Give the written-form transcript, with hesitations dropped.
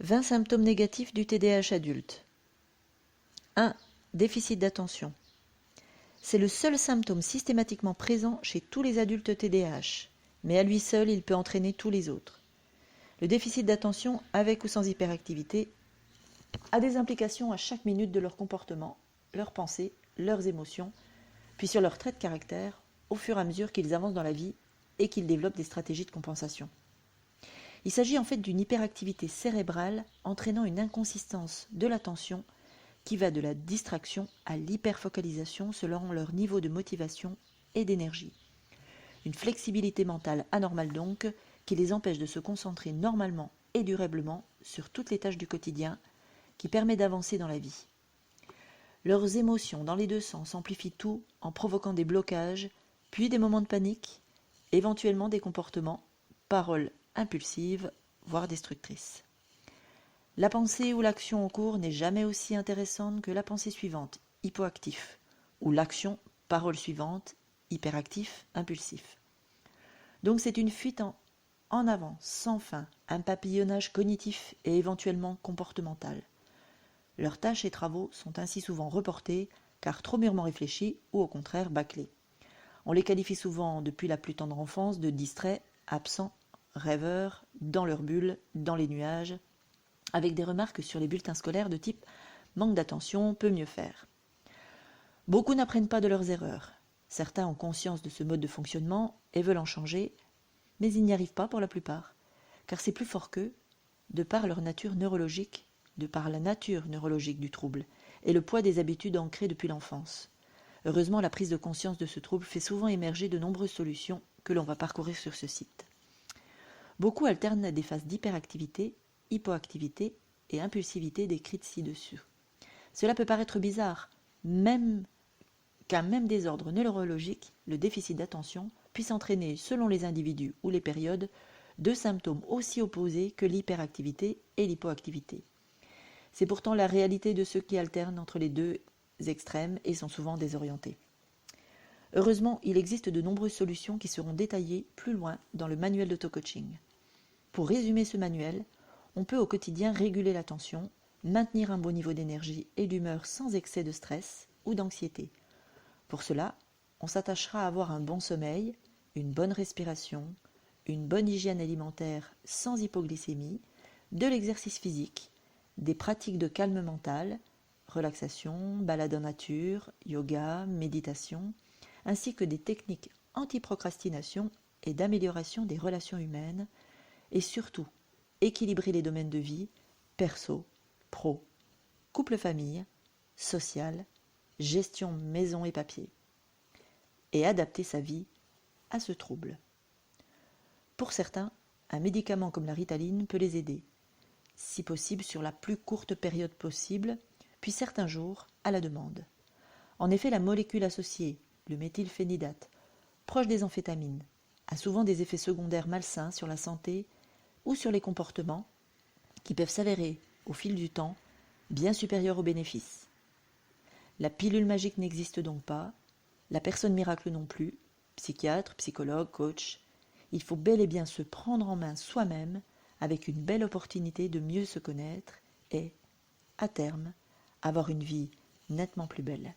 20 symptômes négatifs du TDAH adulte. 1. Déficit d'attention. C'est le seul symptôme systématiquement présent chez tous les adultes TDAH, mais à lui seul, il peut entraîner tous les autres. Le déficit d'attention, avec ou sans hyperactivité, a des implications à chaque minute de leur comportement, leurs pensées, leurs émotions, puis sur leurs traits de caractère, au fur et à mesure qu'ils avancent dans la vie et qu'ils développent des stratégies de compensation. Il s'agit en fait d'une hyperactivité cérébrale entraînant une inconsistance de l'attention qui va de la distraction à l'hyperfocalisation selon leur niveau de motivation et d'énergie. Une flexibilité mentale anormale donc, qui les empêche de se concentrer normalement et durablement sur toutes les tâches du quotidien, qui permet d'avancer dans la vie. Leurs émotions dans les deux sens amplifient tout en provoquant des blocages, puis des moments de panique, éventuellement des comportements, paroles impulsives, voire destructrices. La pensée ou l'action en cours n'est jamais aussi intéressante que la pensée suivante, hypoactif, ou l'action, parole suivante, hyperactif, impulsif. Donc c'est une fuite en avant, sans fin, un papillonnage cognitif et éventuellement comportemental. Leurs tâches et travaux sont ainsi souvent reportés, car trop mûrement réfléchis ou au contraire bâclés. On les qualifie souvent, depuis la plus tendre enfance, de distraits, absents, rêveurs, dans leur bulle, dans les nuages, avec des remarques sur les bulletins scolaires de type « manque d'attention, peut mieux faire ». Beaucoup n'apprennent pas de leurs erreurs. Certains ont conscience de ce mode de fonctionnement et veulent en changer, mais ils n'y arrivent pas pour la plupart, car c'est plus fort qu'eux, de par leur nature neurologique, de par la nature neurologique du trouble, et le poids des habitudes ancrées depuis l'enfance. Heureusement, la prise de conscience de ce trouble fait souvent émerger de nombreuses solutions que l'on va parcourir sur ce site. Beaucoup alternent des phases d'hyperactivité, hypoactivité et impulsivité décrites ci-dessus. Cela peut paraître bizarre, qu'un même désordre neurologique, le déficit d'attention, puisse entraîner, selon les individus ou les périodes, deux symptômes aussi opposés que l'hyperactivité et l'hypoactivité. C'est pourtant la réalité de ceux qui alternent entre les deux extrêmes et sont souvent désorientés. Heureusement, il existe de nombreuses solutions qui seront détaillées plus loin dans le manuel d'auto-coaching. Pour résumer ce manuel, on peut au quotidien réguler l'attention, maintenir un bon niveau d'énergie et d'humeur sans excès de stress ou d'anxiété. Pour cela, on s'attachera à avoir un bon sommeil, une bonne respiration, une bonne hygiène alimentaire sans hypoglycémie, de l'exercice physique, des pratiques de calme mental, relaxation, balade en nature, yoga, méditation, ainsi que des techniques anti-procrastination et d'amélioration des relations humaines, et surtout équilibrer les domaines de vie, perso, pro, couple-famille, social, gestion maison et papier, et adapter sa vie à ce trouble. Pour certains, un médicament comme la Ritaline peut les aider, si possible sur la plus courte période possible, puis certains jours à la demande. En effet, la molécule associée, le méthylphénidate, proche des amphétamines, a souvent des effets secondaires malsains sur la santé ou sur les comportements qui peuvent s'avérer, au fil du temps, bien supérieurs aux bénéfices. La pilule magique n'existe donc pas, la personne miracle non plus, psychiatre, psychologue, coach. Il faut bel et bien se prendre en main soi-même avec une belle opportunité de mieux se connaître et, à terme, avoir une vie nettement plus belle.